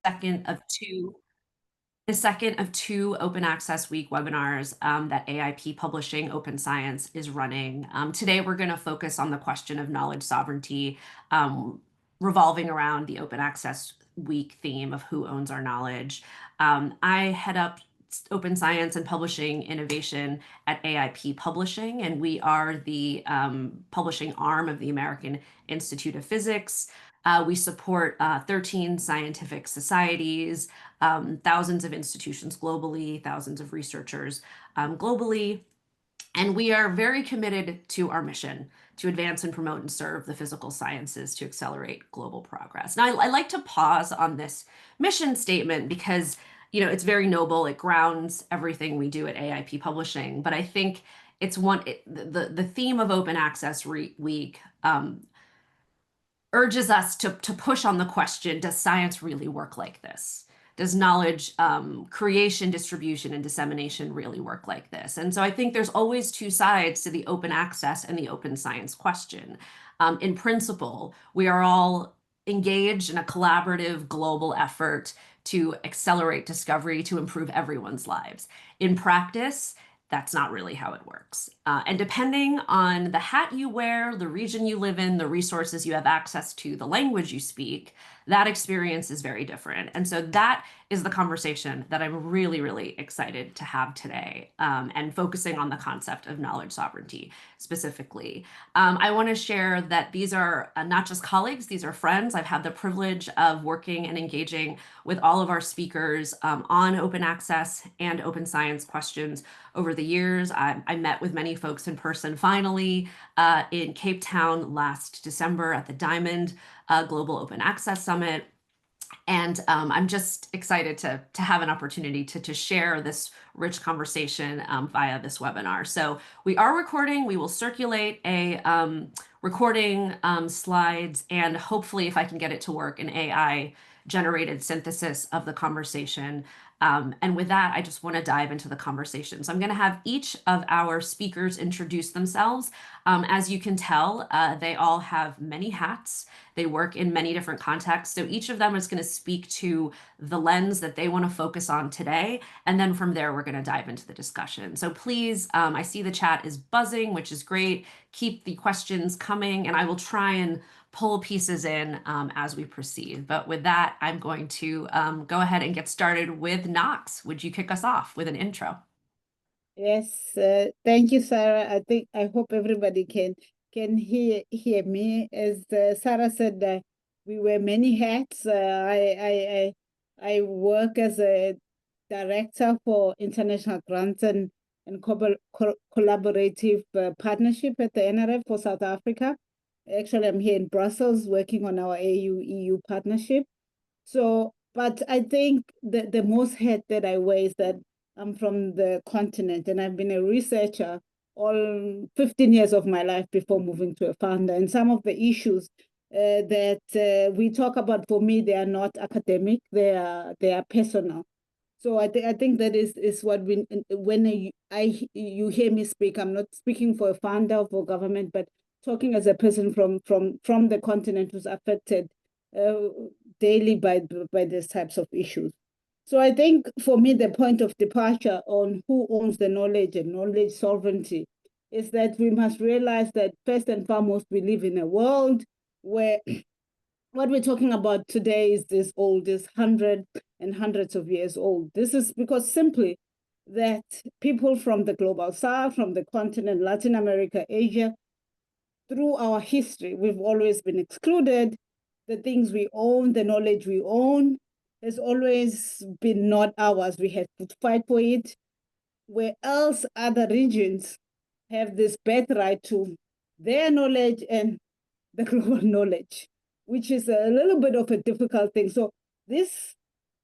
second of two the second of two Open Access Week webinars that AIP Publishing Open Science is running. Today, we're going to focus on the question of knowledge sovereignty, revolving around the Open Access Week theme of who owns our knowledge. I head up Open Science and Publishing Innovation at AIP Publishing, and we are the publishing arm of the American Institute of Physics. We support 13 scientific societies, thousands of institutions globally, thousands of researchers globally. And we are very committed to our mission to advance and promote and serve the physical sciences to accelerate global progress. Now, I like to pause on this mission statement because, it's very noble. It grounds everything we do at AIP Publishing. But I think it's the theme of Open Access Week urges us to push on the question, does science really work like this? Does knowledge creation, distribution, and dissemination really work like this? And so I think there's always two sides to the open access and the open science question. In principle, we are all engaged in a collaborative global effort to accelerate discovery to improve everyone's lives. In practice, that's not really how it works. And depending on the hat you wear, the region you live in, the resources you have access to, the language you speak, that experience is very different. And so that is the conversation that I'm really, really excited to have today, and focusing on the concept of knowledge sovereignty specifically. I want to share that these are not just colleagues, these are friends. I've had the privilege of working and engaging with all of our speakers on open access and open science questions over the years. I met with many folks in person finally in Cape Town last December at the Diamond Global Open Access Summit. And I'm just excited to have an opportunity to share this rich conversation via this webinar. So we are recording. We will circulate a recording slides, and hopefully, if I can get it to work, an AI generated synthesis of the conversation. And with that, I just want to dive into the conversation. So I'm going to have each of our speakers introduce themselves. As you can tell, they all have many hats. They work in many different contexts. So each of them is going to speak to the lens that they want to focus on today. And then from there, we're going to dive into the discussion. So please, I see the chat is buzzing, which is great. Keep the questions coming, and I will try and pull pieces in as we proceed. But with that, I'm going to go ahead and get started with Knox. Would you kick us off with an intro? Yes, thank you, Sarah. I hope everybody can hear me. As Sarah said, we wear many hats. I work as a director for international grants and collaborative partnership at the NRF for South Africa. Actually, I'm here in Brussels working on our AU-EU partnership. So, but I think the most hat that I wear is that I'm from the continent, and I've been a researcher all 15 years of my life before moving to a founder. And some of the issues that we talk about, for me, they are not academic, they are personal. So I think that is what when you hear me speak, I'm not speaking for a founder or for government, but talking as a person from the continent who's affected daily by these types of issues. So I think for me, the point of departure on who owns the knowledge and knowledge sovereignty is that we must realize that first and foremost, we live in a world where what we're talking about today is this old, this hundreds and hundreds of years old. This is because simply that people from the global south, from the continent, Latin America, Asia, through our history, we've always been excluded. The things we own, the knowledge we own, has always been not ours. We have to fight for it. Where else other regions have this birthright to their knowledge and the global knowledge, which is a little bit of a difficult thing. So this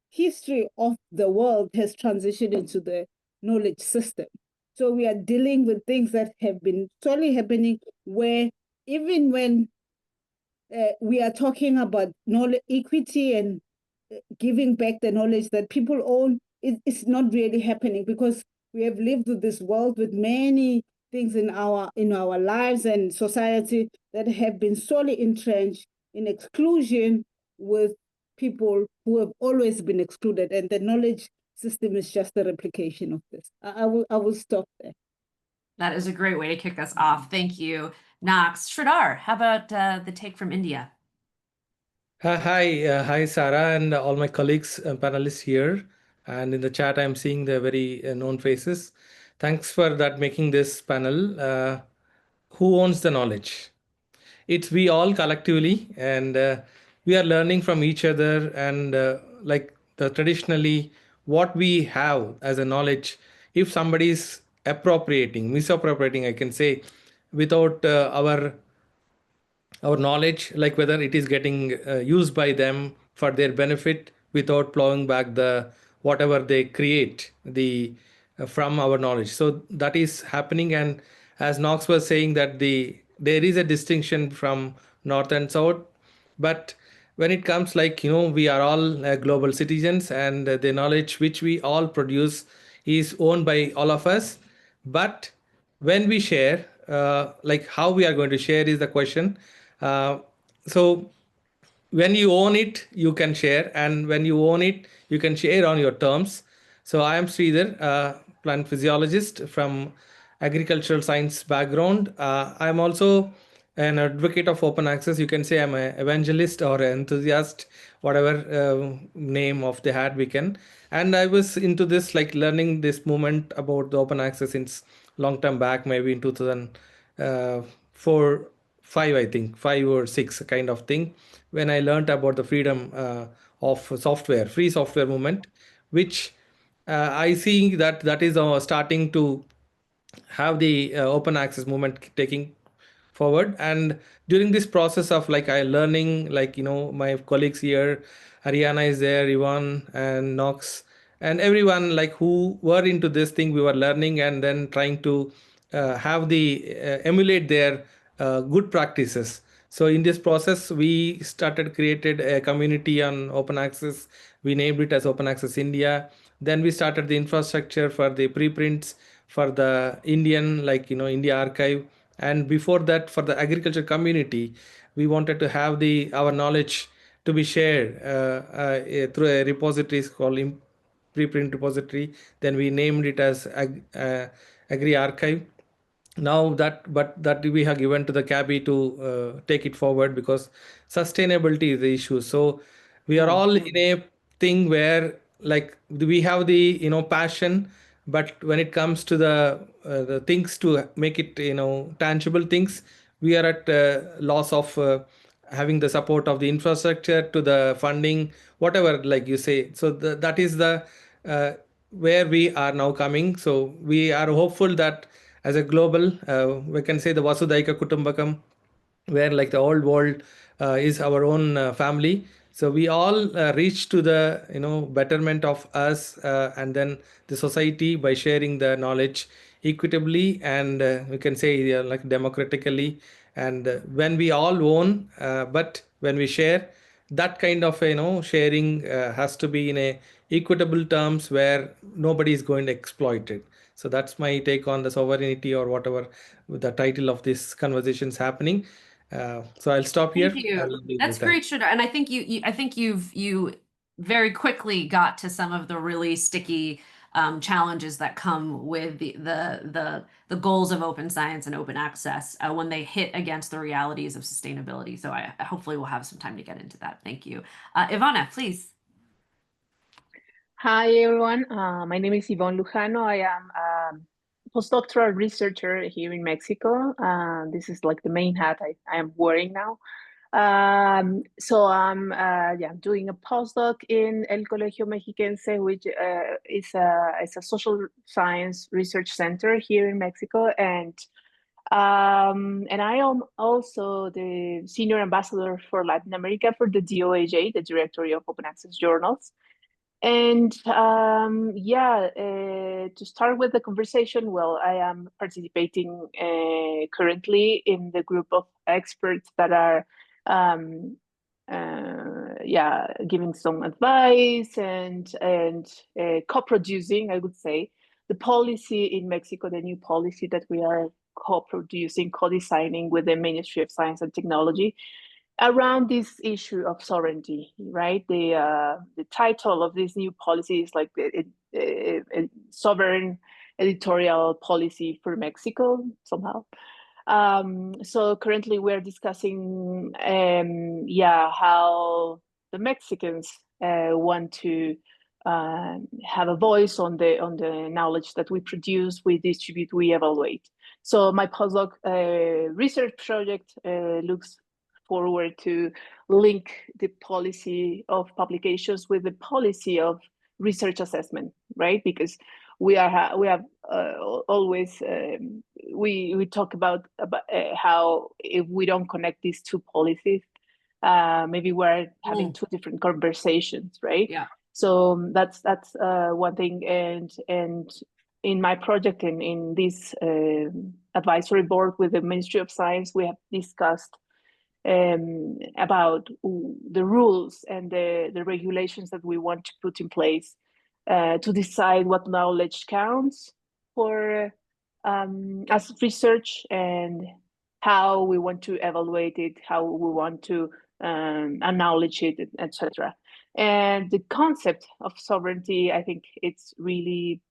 history of the world has transitioned into the knowledge system. So we are dealing with things that have been slowly happening, where even when we are talking about knowledge equity and giving back the knowledge that people own, it's not really happening, because we have lived with this world with many things in our lives and society that have been solely entrenched in exclusion, with people who have always been excluded, and the knowledge system is just a replication of this. I will stop there. That is a great way to kick us off. Thank you, Knox. Sridhar, how about the take from India? Hi, Sara, and all my colleagues and panelists here. And in the chat, I'm seeing the very known faces. Thanks for that, making this panel. Who owns the knowledge? It's we all collectively, and we are learning from each other. And like the traditionally, what we have as a knowledge, if somebody is appropriating, misappropriating, I can say, without our knowledge, like whether it is getting used by them for their benefit without plowing back the whatever they create the from our knowledge. So that is happening. And as Knox was saying, that there is a distinction from north and south, but when it comes, like, we are all global citizens, and the knowledge which we all produce is owned by all of us. But when we share, like how we are going to share is the question. So when you own it, you can share, and when you own it, you can share on your terms. So I am Sridhar, plant physiologist from agricultural science background. I'm also an advocate of open access. You can say I'm an evangelist or an enthusiast, whatever name of the hat we can. And I was into this, like learning this movement about the open access since long time back, maybe in 2004, 5, I think 5 or 6 kind of thing, when I learned about the freedom of software, free software movement, which I see that is starting to have the open access movement taking forward. And during this process of, like, I learning, like, my colleagues here, Ariana is there, Yvonne and Knox, and everyone, like, who were into this thing, we were learning and then trying to have the emulate their good practices. So in this process, we created a community on open access. We named it as Open Access India. Then we started the infrastructure for the preprints for the Indian, like, India archive. And before that, for the agriculture community, we wanted to have our knowledge to be shared through a repository called preprint repository. Then we named it as Agri Archive. Now that we have given to the cabby to take it forward, because sustainability is the issue. So we are all in a thing where, like, we have the passion, but when it comes to the things to make it tangible things, we are at loss of having the support of the infrastructure to the funding, whatever, like you say. So that is the where we are now coming. So we are hopeful that as a global, we can say the Vasudaika Kutumbakam, where, like, the old world is our own family. So we all reach to the betterment of us and then the society by sharing the knowledge equitably, and we can say like democratically. And when we all own, but when we share, that kind of sharing has to be in a equitable terms where nobody is going to exploit it. So that's my take on the sovereignty, or whatever the title of this conversation is happening. So I'll stop here. Thank you. That's great, Sridhar. And I think you very quickly got to some of the really sticky challenges that come with the goals of open science and open access when they hit against the realities of sustainability. So I hopefully we'll have some time to get into that. Thank you. Ivana, please. Hi, everyone. My name is Yvonne Lujano. I am a postdoctoral researcher here in Mexico. This is like the main hat I am wearing now. So I'm doing a postdoc in El Colegio Mexiquense, which is a social science research center here in Mexico. And I am also the senior ambassador for Latin America for the DOAJ, the Directory of Open Access Journals. And to start with the conversation, well, I am participating currently in the group of experts that are giving some advice and co-producing, I would say, the policy in Mexico, the new policy that we are co-producing, co-designing with the Ministry of Science and Technology. around this issue of sovereignty, right? The title of this new policy is like a sovereign editorial policy for Mexico somehow. So currently we're discussing, how the Mexicans want to have a voice on the knowledge that we produce, we distribute, we evaluate. So my postdoc research project looks forward to link the policy of publications with the policy of research assessment, right? Because we have always we talk about how if we don't connect these two policies, maybe we're having two different conversations, right? Yeah. So that's one thing, and in my project in this advisory board with the Ministry of Science, we have discussed about the rules and the regulations that we want to put in place to decide what knowledge counts for as research, and how we want to evaluate it, how we want to acknowledge it, etc. And the concept of sovereignty, I think it's really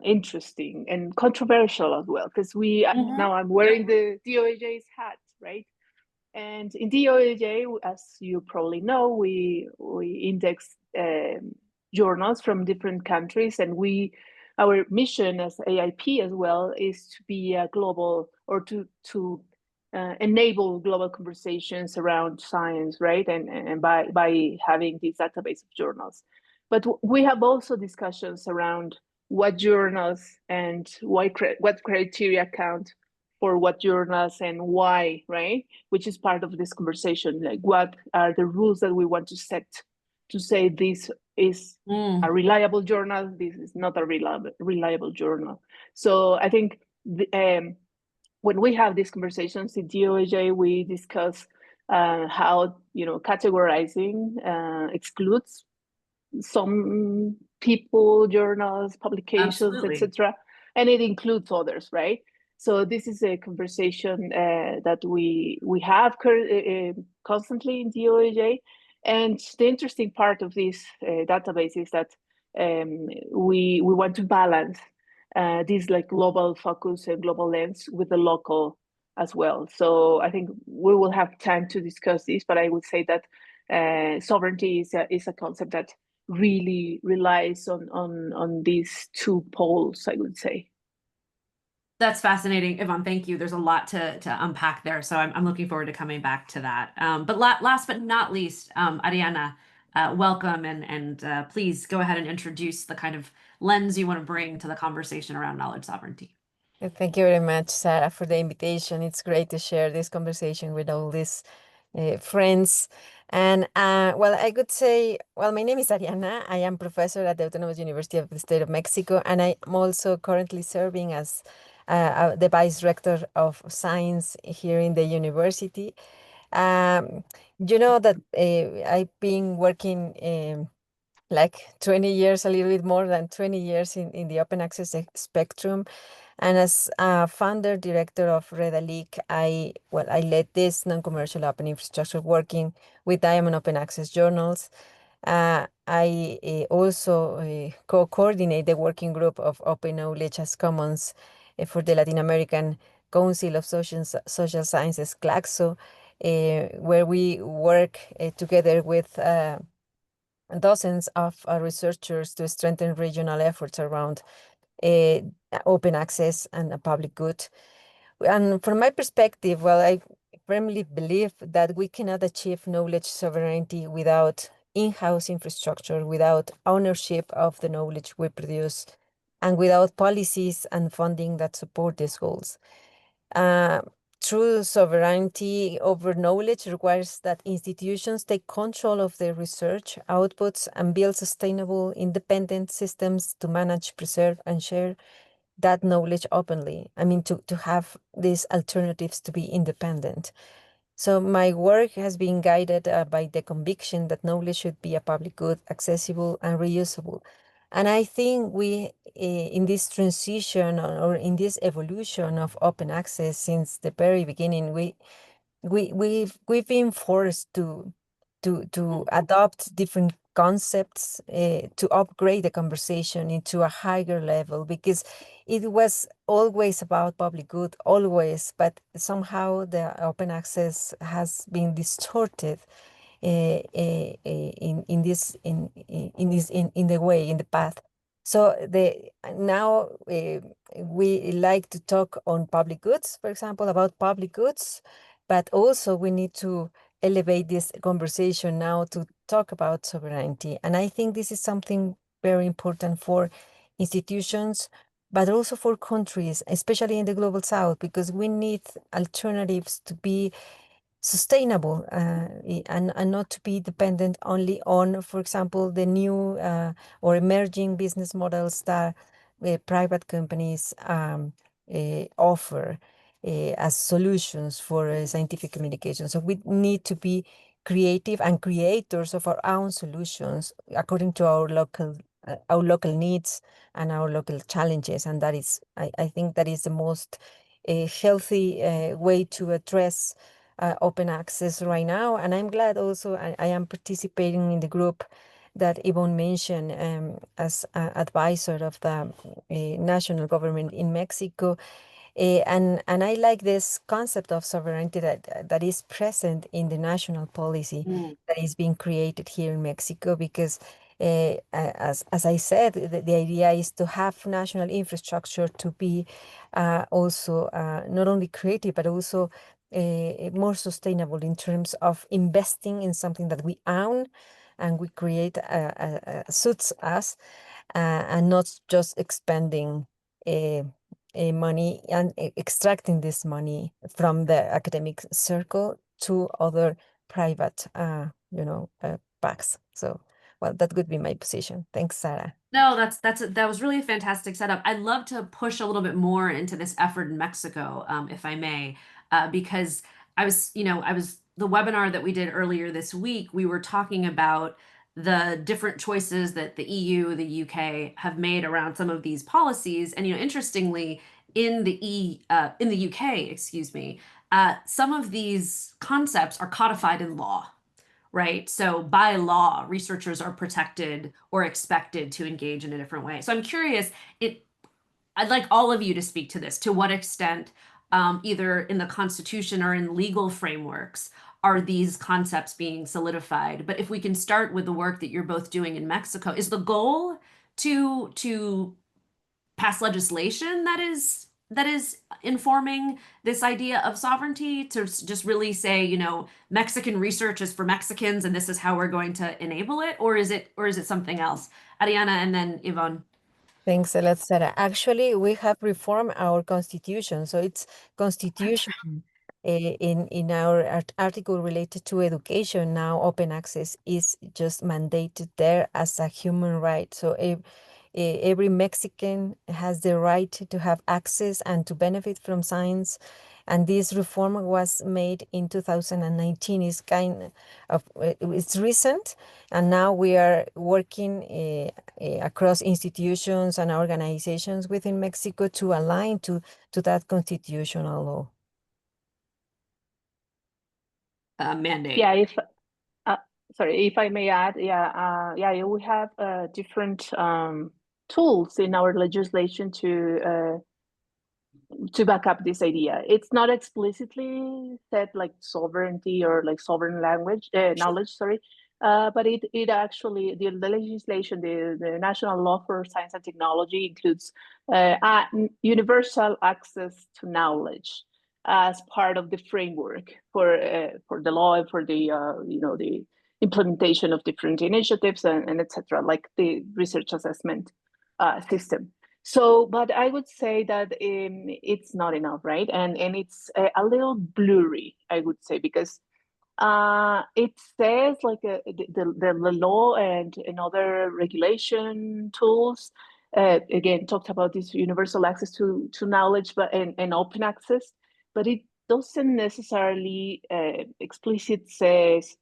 interesting and controversial as well, because now I'm wearing the DOAJ's hat, right? And in DOAJ, as you probably know, we index journals from different countries, and our mission as AIP as well is to be a global, or to enable global conversations around science, right? And by having this database of journals. But we have also discussions around what journals and what criteria count for what journals and why, right? Which is part of this conversation. Like, what are the rules that we want to set to say this is a reliable journal, this is not a reliable journal. So I think when we have these conversations in DOAJ, we discuss how categorizing excludes some people, journals, publications, etc., and it includes others, right? So this is a conversation that we have constantly in DOAJ, and the interesting part of this database is that we want to balance this like global focus and global lens with the local as well. So I think we will have time to discuss this, but I would say that sovereignty is a concept that really relies on these two poles, I would say. That's fascinating, Yvonne. Thank you. There's a lot to unpack there, so I'm looking forward to coming back to that. But last but not least, Ariana, welcome, and please go ahead and introduce the kind of lens you want to bring to the conversation around knowledge sovereignty. Thank you very much, Sara, for the invitation. It's great to share this conversation with all these friends. And well, I could say, well, my name is Ariana. I am professor at the Autonomous University of the State of Mexico, and I'm also currently serving as the Vice Rector of Science here in the university. You know that I've been working like 20 years, a little bit more than 20 years in the open access spectrum. And as founder director of REDALIC, I led this non-commercial open infrastructure working with Diamond Open Access journals. I also co-coordinate the working group of Open Knowledge as Commons for the Latin American Council of Social Sciences, CLACSO, where we work together with dozens of researchers to strengthen regional efforts around open access and a public good. And from my perspective, well, I firmly believe that we cannot achieve knowledge sovereignty without in-house infrastructure, without ownership of the knowledge we produce, and without policies and funding that support these goals. True sovereignty over knowledge requires that institutions take control of their research outputs and build sustainable, independent systems to manage, preserve, and share that knowledge openly. I mean, to have these alternatives to be independent. So my work has been guided by the conviction that knowledge should be a public good, accessible, and reusable. And I think we, in this transition or in this evolution of open access since the very beginning, we we've been forced to adopt different concepts to upgrade the conversation into a higher level, because it was always about public good, always, but somehow the open access has been distorted in the way, in the path. So now we like to talk on public goods, for example, about public goods, but also we need to elevate this conversation now to talk about sovereignty. And I think this is something very important for institutions, but also for countries, especially in the global south, because we need alternatives to be sustainable and not to be dependent only on, for example, the new or emerging business models that private companies offer as solutions for scientific communication. So we need to be creative and creators of our own solutions according to our local needs and our local challenges. And that is, I think that is the most healthy way to address open access right now. And I'm glad also I am participating in the group that Yvonne mentioned as advisor of the national government in Mexico. And I like this concept of sovereignty that is present in the national policy that is being created here in Mexico, because as I said, the idea is to have national infrastructure to be also not only creative, but also more sustainable in terms of investing in something that we own and we create suits us, and not just expending money and extracting this money from the academic circle to other private, packs. So, well, that would be my position. Thanks, Sara. No, that was really a fantastic setup. I'd love to push a little bit more into this effort in Mexico, if I may, because I was the webinar that we did earlier this week, we were talking about the different choices that the EU, the UK have made around some of these policies. And interestingly, in the UK, excuse me, some of these concepts are codified in law, right? So by law, researchers are protected or expected to engage in a different way. So I'm curious, I'd like all of you to speak to this. To what extent, either in the Constitution or in legal frameworks, are these concepts being solidified? But if we can start with the work that you're both doing in Mexico, is the goal to pass legislation that is informing this idea of sovereignty, to just really say, Mexican research is for Mexicans and this is how we're going to enable it? Or is it something else? Ariana and then Yvonne. Thanks a lot, Sarah. Actually, we have reformed our constitution. So it's constitution in our article related to education. Now open access is just mandated there as a human right. So every Mexican has the right to have access and to benefit from science. And this reform was made in 2019. It's recent, and now we are working across institutions and organizations within Mexico to align to that constitutional law. Mandate. Yeah, if I may add, we have different tools in our legislation to back up this idea. It's not explicitly said like sovereignty or like sovereign knowledge, sorry. But it actually, the legislation, the national law for science and technology includes universal access to knowledge as part of the framework for the law and for the the implementation of different initiatives and etc., like the research assessment system. So, but I would say that it's not enough, right? And it's a little blurry, I would say, because it says like the law and other regulation tools again talked about this universal access to knowledge, but and open access, but it doesn't necessarily explicit says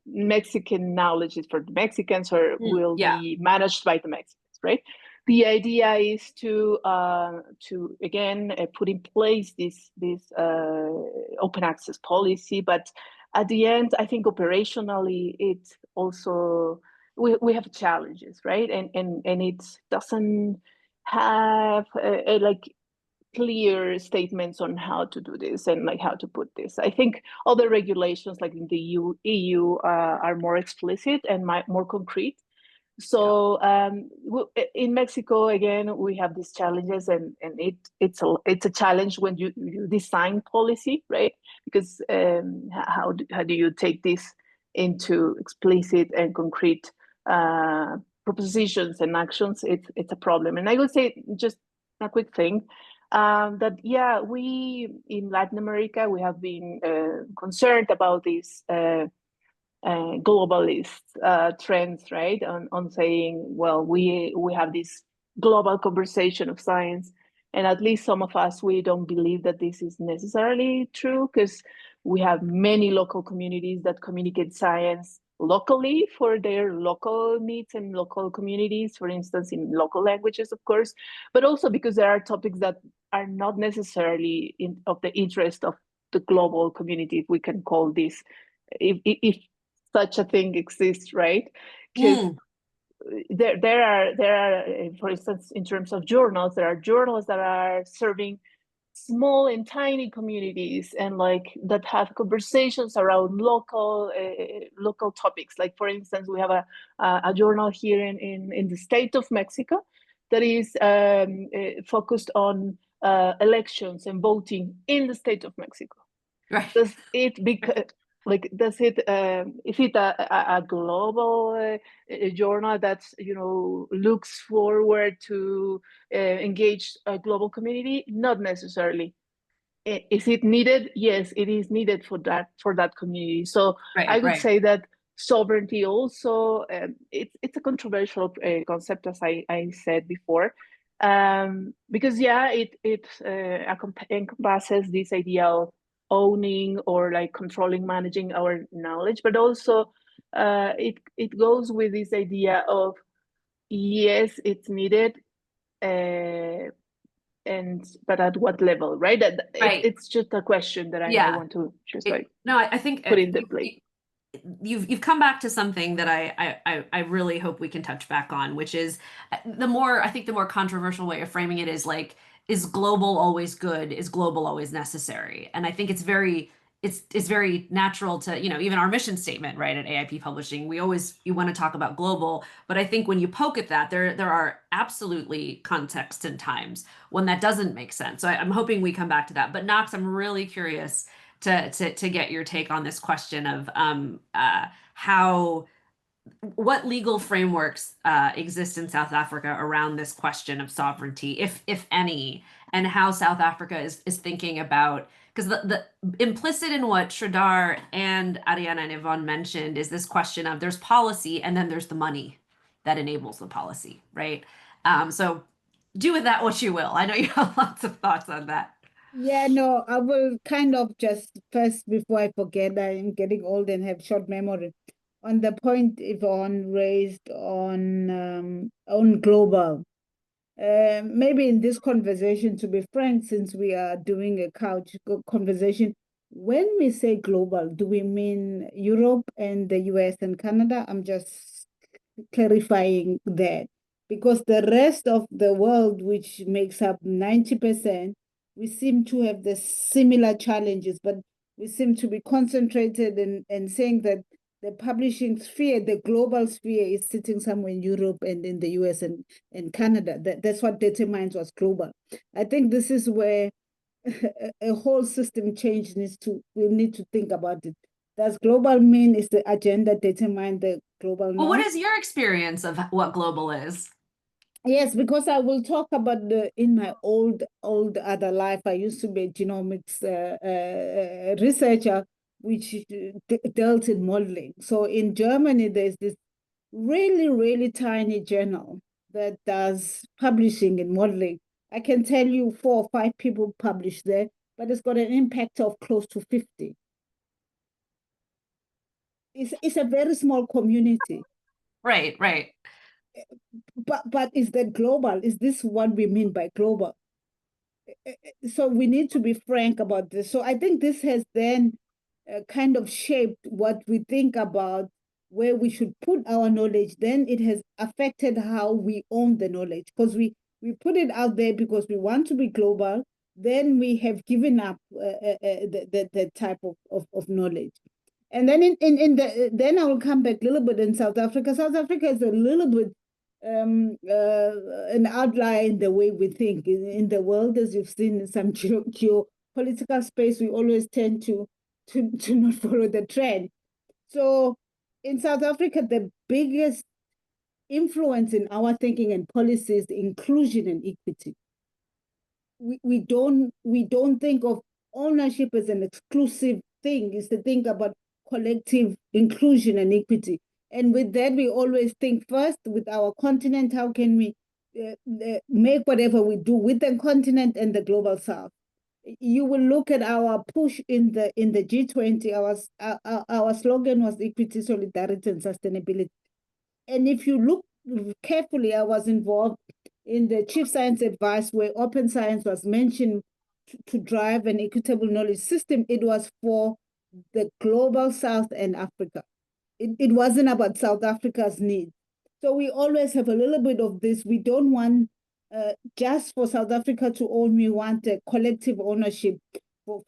Mexican knowledge is for the Mexicans or will be managed by the Mexicans, right? the idea is to again put in place this open access policy, but at the end, I think operationally, it also we have challenges, right? And it doesn't have like clear statements on how to do this and like how to put this. I think other regulations, like in the EU are more explicit and more concrete. So in Mexico, again, we have these challenges, and it's a challenge when you design policy, right? Because how do you take this into explicit and concrete propositions and actions? It's a problem. And I would say just a quick thing, that we in Latin America, we have been concerned about these globalist trends, right? On saying, well, we have this global conversation of science, and at least some of us, we don't believe that this is necessarily true, because we have many local communities that communicate science locally for their local needs and local communities, for instance, in local languages, of course, but also because there are topics that are not necessarily of the interest of the global community, if we can call this, if such a thing exists, right? Because there are, for instance, in terms of journals, there are journals that are serving small and tiny communities, and like that have conversations around local topics. Like, for instance, we have a journal here in the state of Mexico that is focused on elections and voting in the state of Mexico. Right. Does it is it a global journal that looks forward to engage a global community? Not necessarily. Is it needed? Yes, it is needed for that community. So I would say that sovereignty also, it's a controversial concept, as I said before, because it encompasses this idea of owning or like controlling, managing our knowledge, but also it goes with this idea of, yes, it's needed, but at what level, right? It's just a question that I want to just I think put in the plate. You've come back to something that I really hope we can touch back on, which is the more controversial way of framing it is like, is global always good? Is global always necessary? And I think it's very natural to, even our mission statement, right, at AIP Publishing, you want to talk about global, but I think when you poke at that, there are absolutely contexts and times when that doesn't make sense. So I'm hoping we come back to that. But Knox, I'm really curious to get your take on this question of what legal frameworks exist in South Africa around this question of sovereignty, if any, and how South Africa is thinking about, because the implicit in what Sridhar and Ariana and Yvonne mentioned is this question of there's policy and then there's the money that enables the policy, right? So do with that what you will. I know you have lots of thoughts on that. Yeah, no, I will kind of just first, before I forget, I am getting old and have short memory. On the point Yvonne raised on global, maybe in this conversation, to be frank, since we are doing a couch conversation, when we say global, do we mean Europe and the US and Canada? I'm just clarifying that, because the rest of the world, which makes up 90%, we seem to have the similar challenges, but we seem to be concentrated in saying that the publishing sphere, the global sphere, is sitting somewhere in Europe and in the US and Canada. That's what determines what's global. I think this is where a whole system change we need to think about it. Does global mean is the agenda determine the global norm? Well, what is your experience of what global is? Yes, because I will talk about in my old other life, I used to be a genomics researcher, which dealt in modeling. So in Germany, there's this really, really tiny journal that does publishing in modeling. I can tell you 4 or 5 people publish there, but it's got an impact of close to 50. It's a very small community. Right. But is that global? Is this what we mean by global? So we need to be frank about this. So I think this has then kind of shaped what we think about where we should put our knowledge. Then it has affected how we own the knowledge, because we put it out there because we want to be global. Then we have given up the type of knowledge. And then then I will come back a little bit in South Africa. South Africa is a little bit an outlier in the way we think. In the world, as you've seen in some geopolitical space, we always tend to not follow the trend. So in South Africa, the biggest influence in our thinking and policy is inclusion and equity. We don't think of ownership as an exclusive thing. It's to think about collective inclusion and equity. And with that, we always think first with our continent, how can we make whatever we do with the continent and the global south? You will look at our push in the G20. Our slogan was equity, solidarity, and sustainability. And if you look carefully, I was involved in the chief science advice where open science was mentioned to drive an equitable knowledge system. It was for the global south and Africa. It wasn't about South Africa's needs. So we always have a little bit of this. We don't want just for South Africa to own. We want a collective ownership for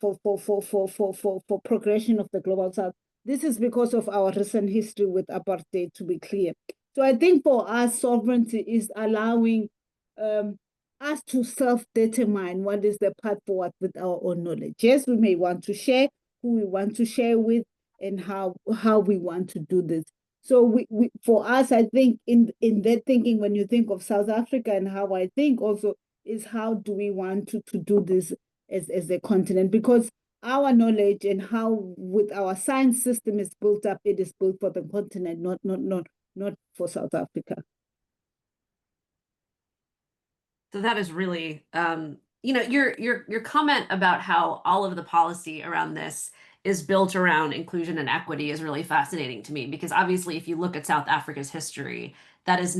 progression of the global south. This is because of our recent history with apartheid, to be clear. So I think for us, sovereignty is allowing us to self-determine what is the path forward with our own knowledge. Yes, we may want to share who we want to share with and how we want to do this. So we for us, I think in that thinking, when you think of South Africa, and how I think also is how do we want to do this as a continent, because our knowledge and how with our science system is built up, it is built for the continent, not for South Africa. So that is really, your comment about how all of the policy around this is built around inclusion and equity is really fascinating to me, because obviously, if you look at South Africa's history, that is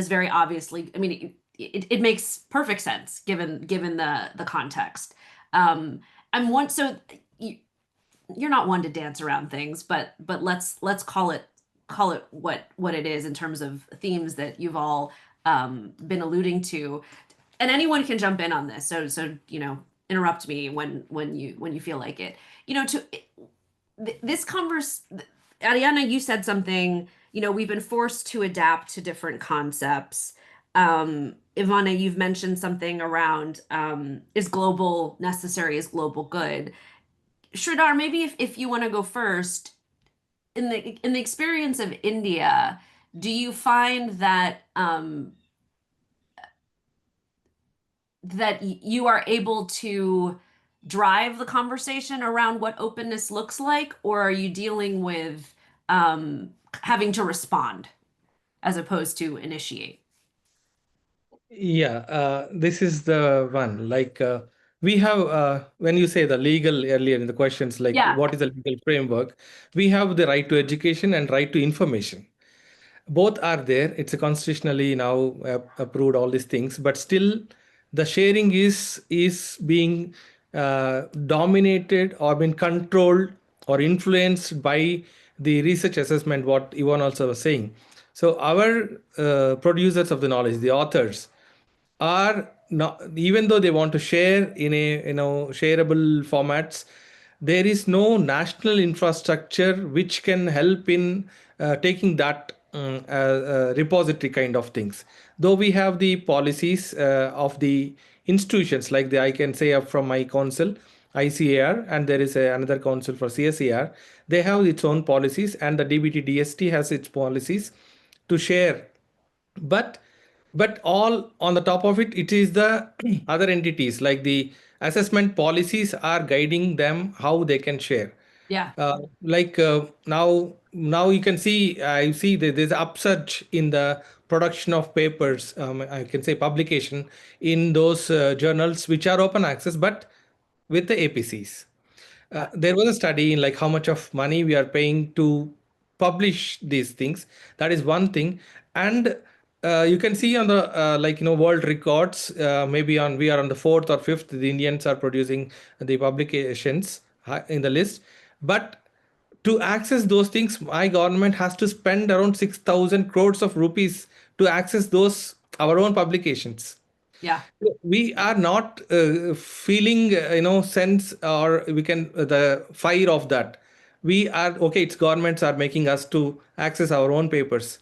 very obviously, I mean, it makes perfect sense given the context. So you're not one to dance around things, but let's call it what it is in terms of themes that you've all been alluding to. And anyone can jump in on this. So interrupt me when you feel like it. This Ariana, you said something. We've been forced to adapt to different concepts. Ivana, you've mentioned something around is global necessary, is global good. Sridhar, maybe if you want to go first, in the experience of India, do you find that that you are able to drive the conversation around what openness looks like, or are you dealing with having to respond as opposed to initiate? Yeah, this is the one. Like we have, when you say the legal earlier in the questions, like Yeah. what is the legal framework? We have the right to education and right to information. Both are there. It's a constitutionally now approved, all these things, but still the sharing is being dominated or been controlled or influenced by the research assessment, what Yvonne also was saying. So our producers of the knowledge, the authors, are not, even though they want to share in a shareable formats, there is no national infrastructure which can help in taking that repository kind of things. Though we have the policies of the institutions, like I can say from my council ICAR, and there is another council for CSAR. They have its own policies, and the DBT DST has its policies to share. But all on the top of it, it is the other entities, like the assessment policies are guiding them how they can share. Yeah. Now you can see, I see that there's an upsurge in the production of papers, I can say publication in those journals which are open access, but with the APCs. There was a study in like how much of money we are paying to publish these things. That is one thing. And you can see on the world records, maybe we are on the 4th or 5th. The Indians are producing the publications in the list, but to access those things, my government has to spend around 6,000 crores of rupees to access those our own publications. Yeah. We are not feeling sense, or we can the fire of that. We are okay, it's governments are making us to access our own papers,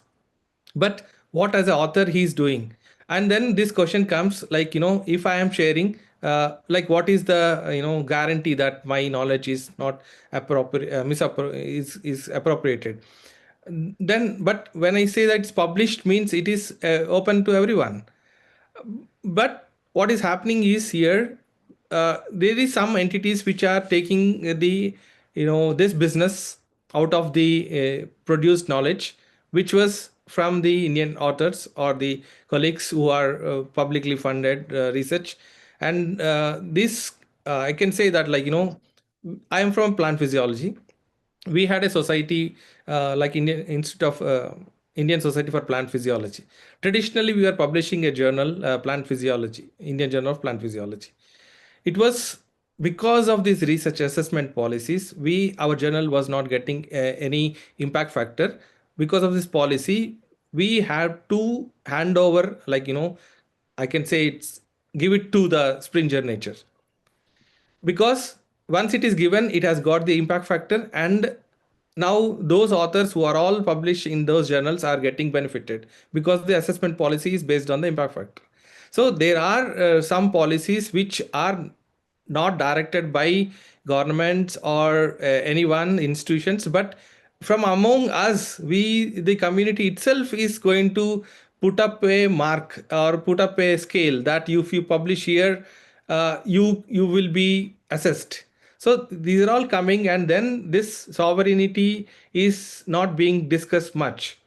but what as an author he's doing. And then this question comes, if I am sharing, what is the guarantee that my knowledge is not appropriate, is appropriated. Then, but when I say that it's published, means it is open to everyone. But what is happening is here, there is some entities which are taking the this business out of the produced knowledge, which was from the Indian authors or the colleagues who are publicly funded research. And this I can say that, I am from plant physiology. We had a society like Indian Society for Plant Physiology. Traditionally, we were publishing a journal, Plant Physiology, Indian Journal of Plant Physiology. It was because of these research assessment policies, our journal was not getting any impact factor. Because of this policy, we had to hand over, I can say give it to the Springer nature, because once it is given, it has got the impact factor, and now those authors who are all published in those journals are getting benefited because the assessment policy is based on the impact factor. So there are some policies which are not directed by governments or anyone institutions, but from among us, the community itself is going to put up a mark or put up a scale that if you publish here, you will be assessed. So these are all coming, and then this sovereignty is not being discussed much.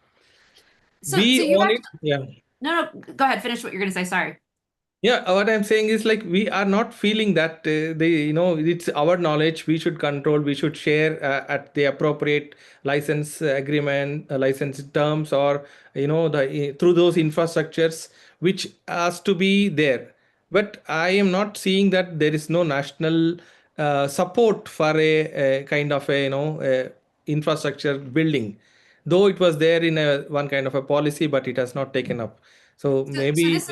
So We you own have it. Yeah. no, go ahead, finish what you're going to say. Sorry. Yeah, what I'm saying is, we are not feeling that it's our knowledge. We should control. We should share at the appropriate license agreement, license terms, or through those infrastructures which has to be there. But I am not seeing that there is no national support for a kind of a infrastructure building, though it was there in one kind of a policy, but it has not taken up. So maybe. This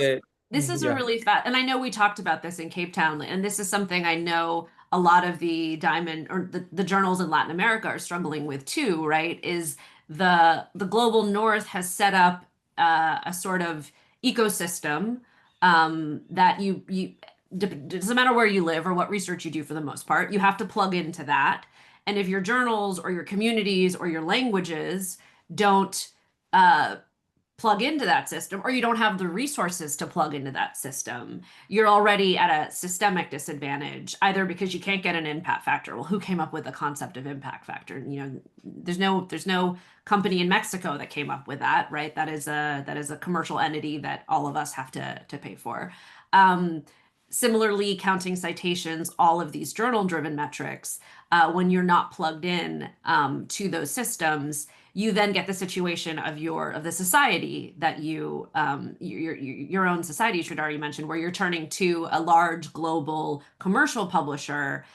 is a Yeah. really and I know we talked about this in Cape Town, and this is something I know a lot of the diamond or the journals in Latin America are struggling with too, right? Is the global north has set up a sort of ecosystem that you doesn't matter where you live or what research you do, for the most part, you have to plug into that. And if your journals or your communities or your languages don't plug into that system, or you don't have the resources to plug into that system, you're already at a systemic disadvantage, either because you can't get an impact factor. Well, who came up with the concept of impact factor? There's no company in Mexico that came up with that, right? That is a commercial entity that all of us have to pay for. Similarly, counting citations, all of these journal-driven metrics, when you're not plugged in to those systems, you then get the situation of the society that your own society, Sridhar, you mentioned, where you're turning to a large global commercial publisher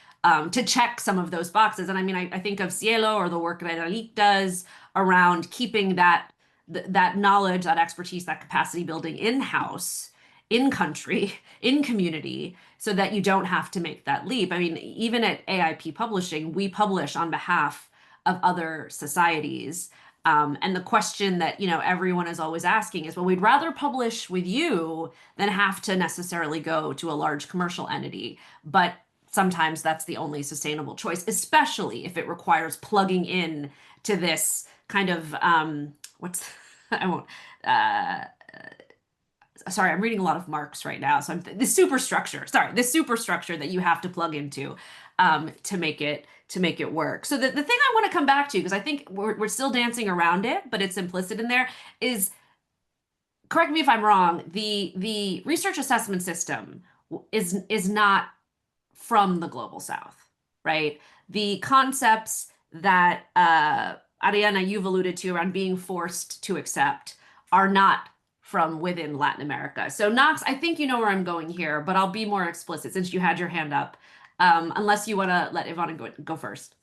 to check some of those boxes. And I mean, I think of Cielo or the work that AIP does around keeping that knowledge, that expertise, that capacity building in-house, in country, in community, so that you don't have to make that leap. I mean, even at AIP Publishing, we publish on behalf of other societies. And the question that, everyone is always asking is, well, we'd rather publish with you than have to necessarily go to a large commercial entity. But sometimes that's the only sustainable choice, especially if it requires plugging in to this kind of, sorry, I'm reading a lot of Marx right now. So this superstructure that you have to plug into to make it work. So the thing I want to come back to, because I think we're still dancing around it, but it's implicit in there, is, correct me if I'm wrong, the research assessment system is not from the global south, right? The concepts that Ariana, you've alluded to around being forced to accept are not from within Latin America. So Knox, I think you know where I'm going here, but I'll be more explicit since you had your hand up, unless you want to let Ivana go first.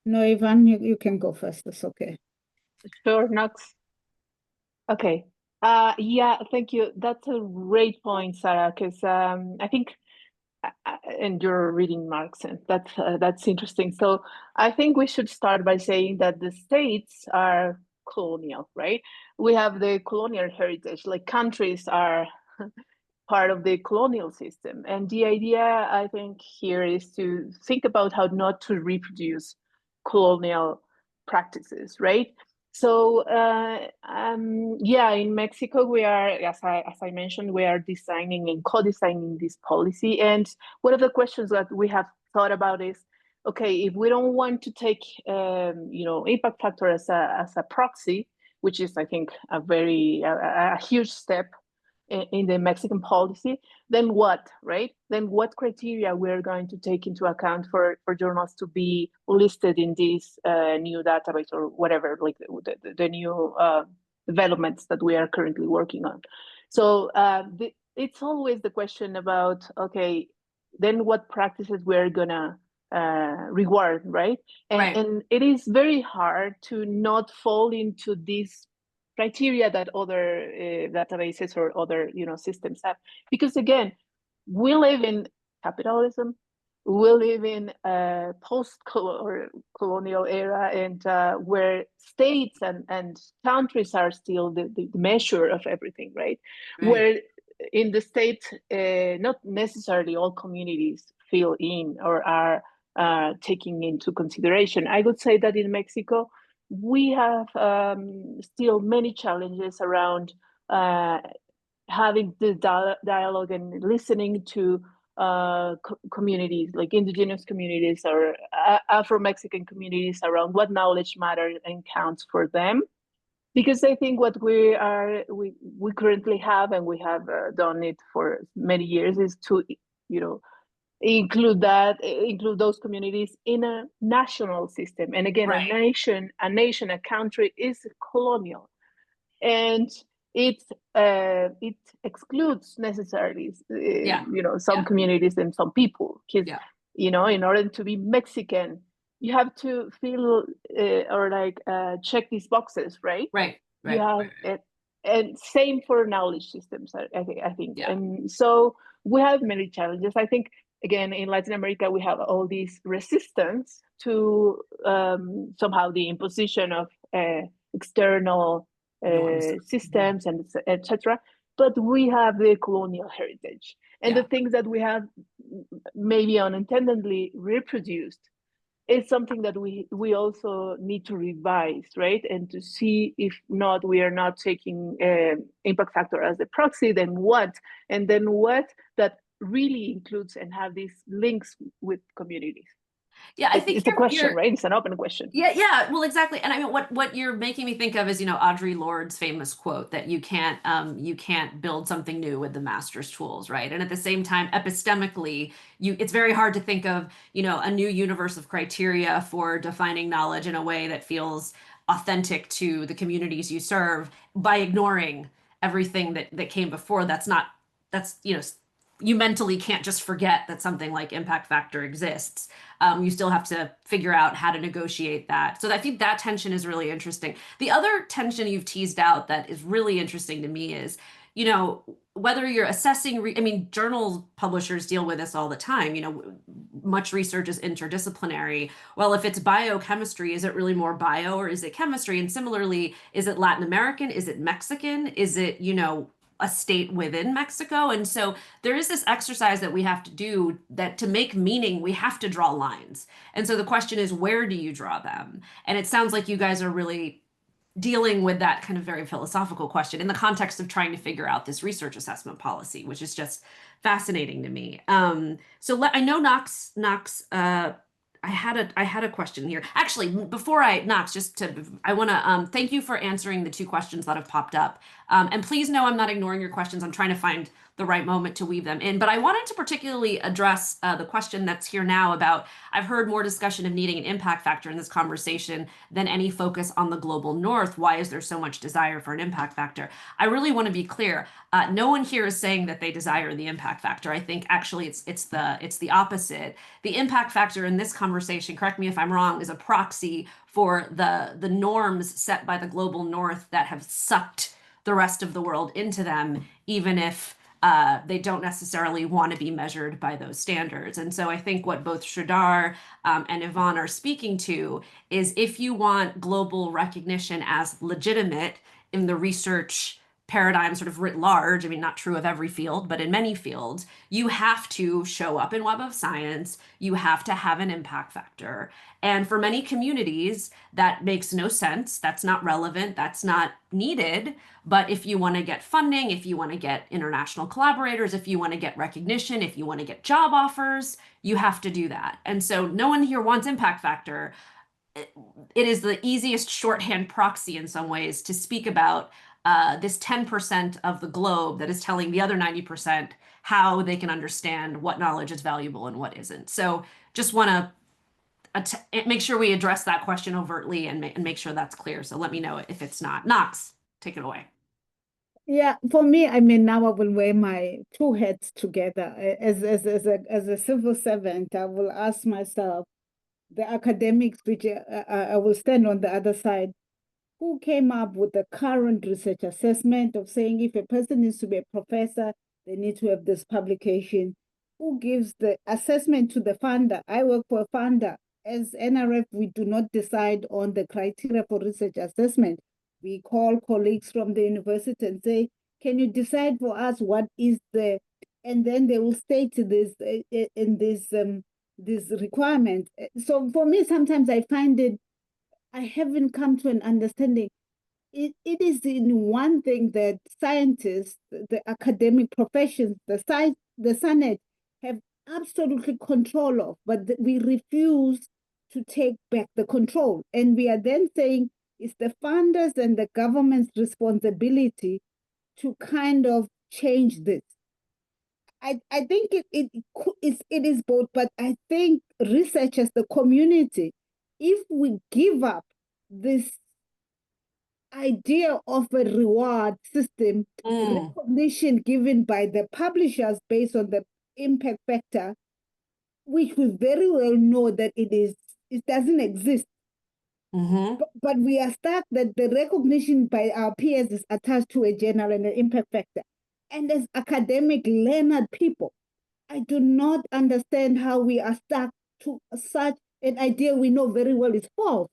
No, Ivan, you can go first. It's okay. Sure, Knox. Okay. Yeah, thank you. That's a great point, Sarah, because I think, and you're reading Marx, and that's interesting. So I think we should start by saying that the states are colonial, right? We have the colonial heritage, like countries are part of the colonial system. And the idea, I think, here is to think about how not to reproduce colonial practices, right? So yeah, in Mexico, we are, as I mentioned, we are designing and co-designing this policy. And one of the questions that we have thought about is, okay, if we don't want to take, impact factor as a proxy, which is, I think, a huge step in the Mexican policy, then what, right? Then what criteria we're going to take into account for journals to be listed in this new database or whatever, like the new developments that we are currently working on. So it's always the question about, okay, then what practices we're gonna reward, right? And it is very hard to not fall into this criteria that other databases or other systems have, because again, we live in capitalism, we live in a post-colonial era, and where states and countries are still the measure of everything, right? Where in the state, not necessarily all communities fill in or are taking into consideration. I would say that in Mexico, we have still many challenges around having the dialogue and listening to communities, like indigenous communities or Afro-Mexican communities, around what knowledge matters and counts for them. Because I think what we currently have, and we have done it for many years, is to include those communities in a national system. And again, a nation, a country is colonial, and it excludes necessarily some communities and some people. Because in order to be Mexican, you have to feel check these boxes, right? You have it, and same for knowledge systems. I think, and so we have many challenges. I think, again, in Latin America, we have all these resistance to somehow the imposition of external systems and etc. But we have the colonial heritage, and the things that we have maybe unintendedly reproduced is something that we also need to revise, right? And to see if not, we are not taking impact factor as a proxy, then what? And then what that really includes and have these links with communities. Yeah, I think it's a question, right? It's an open question. Yeah, well, exactly. And I mean, what you're making me think of is, Audre Lorde's famous quote that you can't build something new with the master's tools, right? And at the same time, epistemically, it's very hard to think of, a new universe of criteria for defining knowledge in a way that feels authentic to the communities you serve by ignoring everything that came before. You mentally can't just forget that something like impact factor exists. You still have to figure out how to negotiate that. So I think that tension is really interesting. The other tension you've teased out that is really interesting to me is, whether you're assessing, journal publishers deal with this all the time. Much research is interdisciplinary. Well, if it's biochemistry, is it really more bio or is it chemistry? And similarly, is it Latin American? Is it Mexican? Is it, a state within Mexico? And so there is this exercise that we have to do, that to make meaning, we have to draw lines. And so the question is, where do you draw them? And it sounds like you guys are really dealing with that kind of very philosophical question in the context of trying to figure out this research assessment policy, which is just fascinating to me. So I know Knox had a question here. Actually, before Knox, I want to thank you for answering the two questions that have popped up. And please know I'm not ignoring your questions. I'm trying to find the right moment to weave them in. But I wanted to particularly address the question that's here now about, I've heard more discussion of needing an impact factor in this conversation than any focus on the global north. Why is there so much desire for an impact factor? I really want to be clear. No one here is saying that they desire the impact factor. I think actually it's the opposite. The impact factor in this conversation, correct me if I'm wrong, is a proxy for the norms set by the global north that have sucked the rest of the world into them, even if they don't necessarily want to be measured by those standards. And so I think what both Sridhar and Yvonne are speaking to is, if you want global recognition as legitimate in the research paradigm sort of writ large, I mean, not true of every field, but in many fields, you have to show up in Web of Science, you have to have an impact factor. And for many communities, that makes no sense. That's not relevant. That's not needed. But if you want to get funding, if you want to get international collaborators, if you want to get recognition, if you want to get job offers, you have to do that. And so no one here wants impact factor. It is the easiest shorthand proxy in some ways to speak about this 10% of the globe that is telling the other 90% how they can understand what knowledge is valuable and what isn't. So just want to make sure we address that question overtly and make sure that's clear. So let me know if it's not. Knox, take it away. Yeah, for me, I mean, now I will wear my two hats together. As a civil servant, I will ask myself, the academics, which I will stand on the other side, who came up with the current research assessment of saying if a person needs to be a professor, they need to have this publication? Who gives the assessment to the funder? I work for a funder. As NRF, we do not decide on the criteria for research assessment. We call colleagues from the university and say, can you decide for us what is the, and then they will state this in this requirement. So for me, sometimes I find it, I haven't come to an understanding. It is in one thing that scientists, the academic professions, the Senate have absolutely control of, but we refuse to take back the control. And we are then saying it's the funders and the government's responsibility to kind of change this. I think it is both, but I think researchers, the community, if we give up this idea of a reward system, recognition given by the publishers based on the impact factor, which we very well know that it doesn't exist. But we are stuck that the recognition by our peers is attached to a journal and an impact factor. And as academic learned people, I do not understand how we are stuck to such an idea we know very well is false.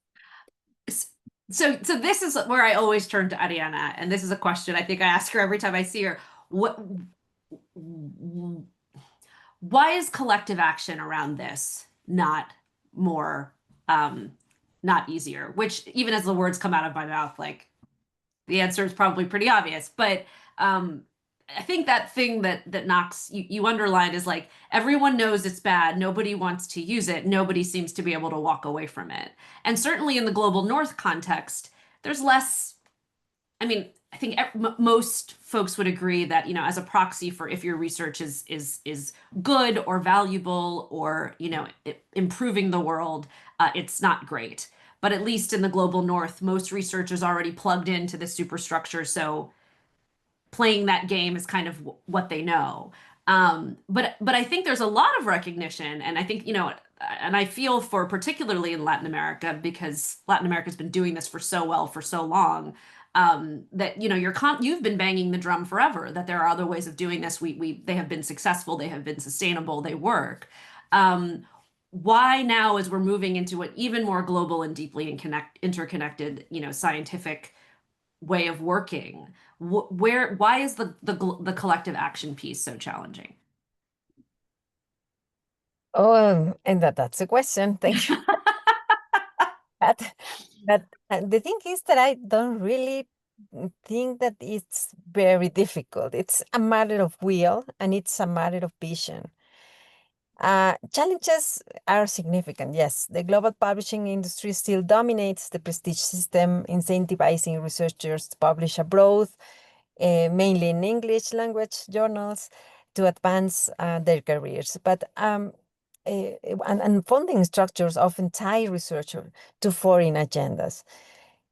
So this is where I always turn to Ariana, and this is a question I think I ask her every time I see her. Why is collective action around this not more, not easier? Which, even as the words come out of my mouth, like, the answer is probably pretty obvious. But I think that thing that Knox, you underlined is like, everyone knows it's bad. Nobody wants to use it. Nobody seems to be able to walk away from it. And certainly in the global north context, there's less, I mean, I think most folks would agree that, you know, as a proxy for if your research is good or valuable or, you know, improving the world, it's not great. But at least in the global north, most research is already plugged into the superstructure. So playing that game is kind of what they know. But I think there's a lot of recognition, and I think, you know, and I feel for particularly in Latin America, because Latin America has been doing this for so well for so long, that, you know, you've been banging the drum forever that there are other ways of doing this. They have been successful, they have been sustainable, they work. Why now, as we're moving into an even more global and deeply interconnected, you know, scientific way of working, why is the collective action piece so challenging? Oh, and that's a question. Thank you. But the thing is that I don't really think that it's very difficult. It's a matter of will and it's a matter of vision. Challenges are significant, yes. The global publishing industry still dominates the prestige system, incentivizing researchers to publish abroad, mainly in English language journals, to advance their careers. But and funding structures often tie researchers to foreign agendas.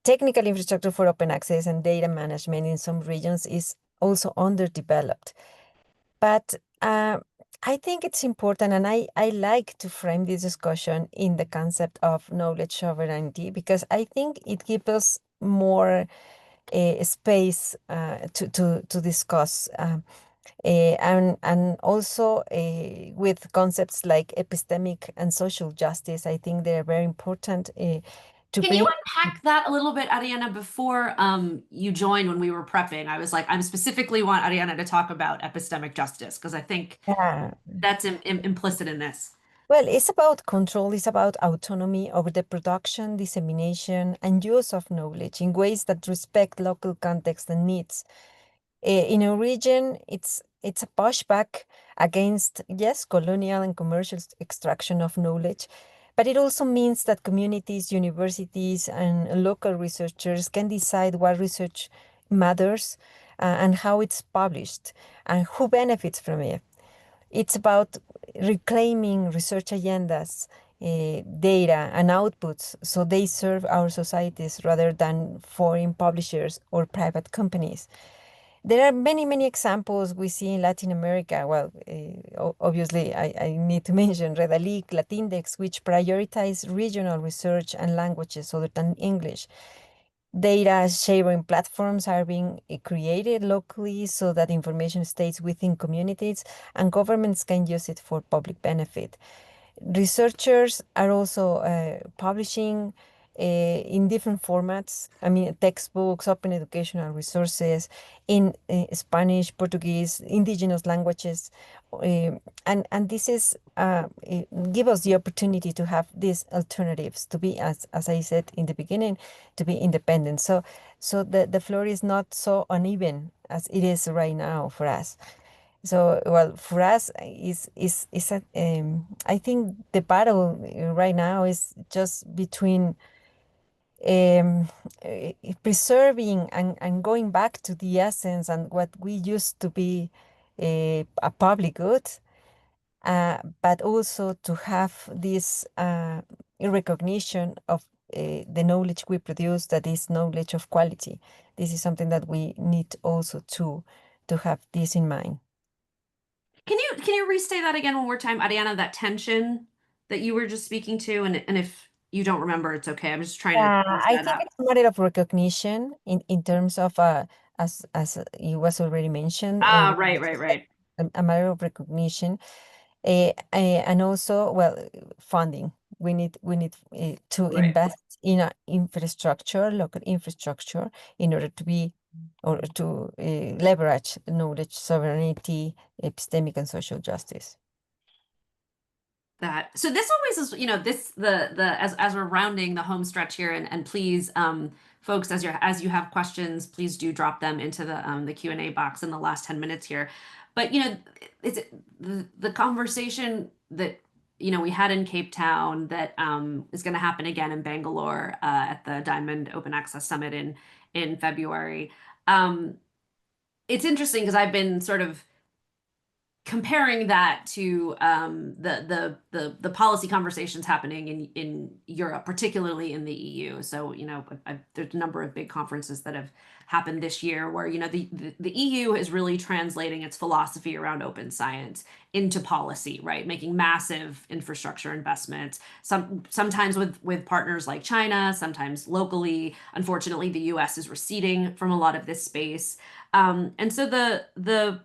Technical infrastructure for open access and data management in some regions is also underdeveloped. But I think it's important, and I like to frame this discussion in the concept of knowledge sovereignty, because I think it gives us more space to discuss. And also with concepts like epistemic and social justice, I think they're very important to Can bring. you unpack that a little bit, Ariana? Before you joined, when we were prepping, I was like, I'm specifically want Ariana to talk about epistemic justice, because I think Yeah. that's implicit in this. Well, it's about control, it's about autonomy over the production, dissemination, and use of knowledge in ways that respect local context and needs. In a region, it's a pushback against, yes, colonial and commercial extraction of knowledge, but it also means that communities, universities, and local researchers can decide what research matters and how it's published and who benefits from it. It's about reclaiming research agendas, data, and outputs so they serve our societies rather than foreign publishers or private companies. There are many, many examples we see in Latin America. Well, obviously, I need to mention Redalic, Latindex, which prioritize regional research and languages other than English. Data sharing platforms are being created locally so that information stays within communities and governments can use it for public benefit. Researchers are also publishing in different formats. I mean, textbooks, open educational resources in Spanish, Portuguese, indigenous languages. And this is give us the opportunity to have these alternatives, to be, as I said in the beginning, to be independent. So the floor is not so uneven as it is right now for us. So, well, for us, I think the battle right now is just between preserving and going back to the essence and what we used to be a public good, but also to have this recognition of the knowledge we produce, that is knowledge of quality. This is something that we need also to have this in mind. Can you restate that again one more time, Ariana, that tension that you were just speaking to? And if you don't remember, it's okay. I'm just trying to I set think up. it's a matter of recognition in terms of as it was already mentioned, Right. a matter of recognition, and also, well, funding. We need to Right. invest in a infrastructure, local infrastructure, in order to be or to leverage knowledge sovereignty, epistemic, and social justice. That so this always is, this the as we're rounding the home stretch here, and please folks, as you have questions, please do drop them into the Q&A box in the last 10 minutes here. But it's the conversation that we had in Cape Town that is going to happen again in Bangalore at the Diamond Open Access Summit in February. It's interesting because I've been sort of comparing that to the policy conversations happening in Europe, particularly in the EU. So there's a number of big conferences that have happened this year where the EU is really translating its philosophy around open science into policy, right? Making massive infrastructure investments, sometimes with partners like China, sometimes locally. Unfortunately, the US is receding from a lot of this space, and so the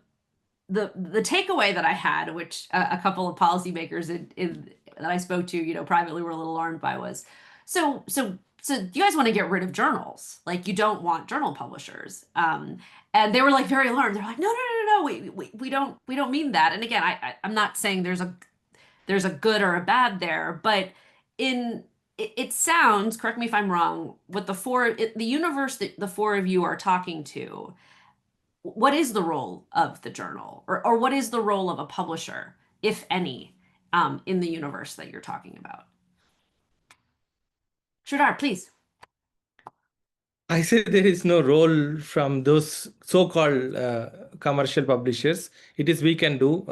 takeaway that I had, which a couple of policymakers that I spoke to, privately were a little alarmed by, was, so you guys want to get rid of journals, like you don't want journal publishers, and they were like very alarmed. They're like, no, we don't mean that. And again, I'm not saying there's a good or a bad there, but it sounds, correct me if I'm wrong, what the universe that the four of you are talking to, what is the role of the journal, or what is the role of a publisher, if any, in the universe that you're talking about. Sridhar, please. I say there is no role from those so-called commercial publishers. It is we can do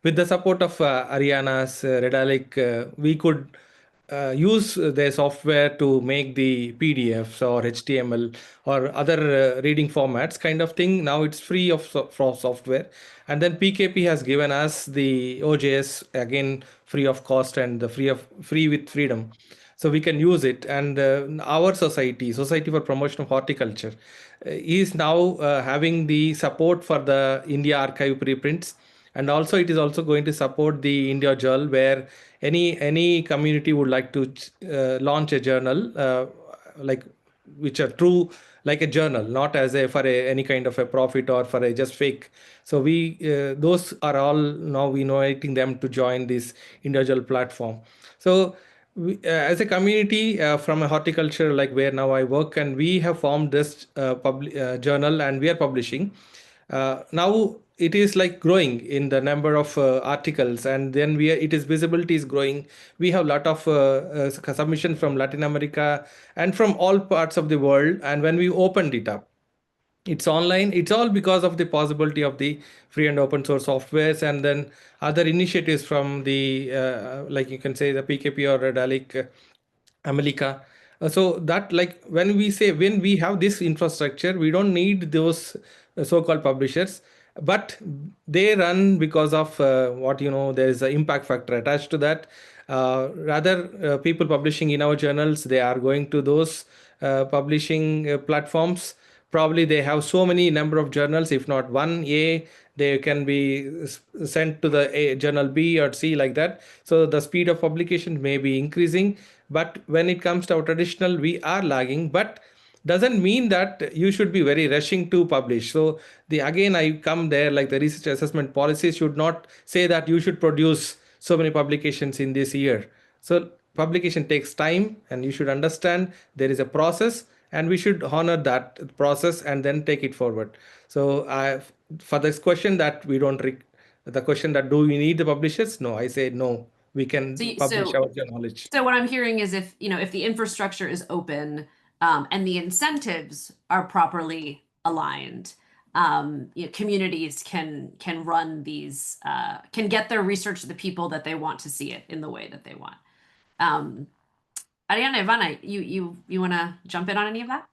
with the support of Ariana's Redalic. We could use their software to make the PDFs or HTML or other reading formats kind of thing. Now it's free of software, and then PKP has given us the OJS again free of cost and the free with freedom. So we can use it, and our society for promotion of horticulture is now having the support for the India archive preprints, and also it is also going to support the India journal, where any community would like to launch a journal like which are true like a journal, not as a for any kind of a profit or for a just fake. So we those are all now we inviting them to join this individual platform. So we, as a community from a horticulture, like where now I work, and we have formed this journal, and we are publishing. Now it is like growing in the number of articles, and then it is visibility is growing. We have a lot of submission from Latin America and from all parts of the world. And when we opened it up, it's online. It's all because of the possibility of the free and open source softwares, and then other initiatives from the like you can say the PKP or Redalic, America. So that, like, when we have this infrastructure, we don't need those so-called publishers, but they run because of what there is an impact factor attached to that. Rather, people publishing in our journals, they are going to those publishing platforms. Probably they have so many number of journals, if not one A, they can be sent to the journal B or C, like that. So the speed of publication may be increasing, but when it comes to our traditional, we are lagging. But doesn't mean that you should be very rushing to publish. So again I come there, like the research assessment policies should not say that you should produce so many publications in this year. So publication takes time, and you should understand there is a process, and we should honor that process and then take it forward. So for this question that we don't the question that do we need the publishers? No, I say no. We can publish our knowledge. So what I'm hearing is if the infrastructure is open and the incentives are properly aligned, communities can run these, can get their research to the people that they want to see it in the way that they want. Ariana, Ivana, you want to jump in on any of that?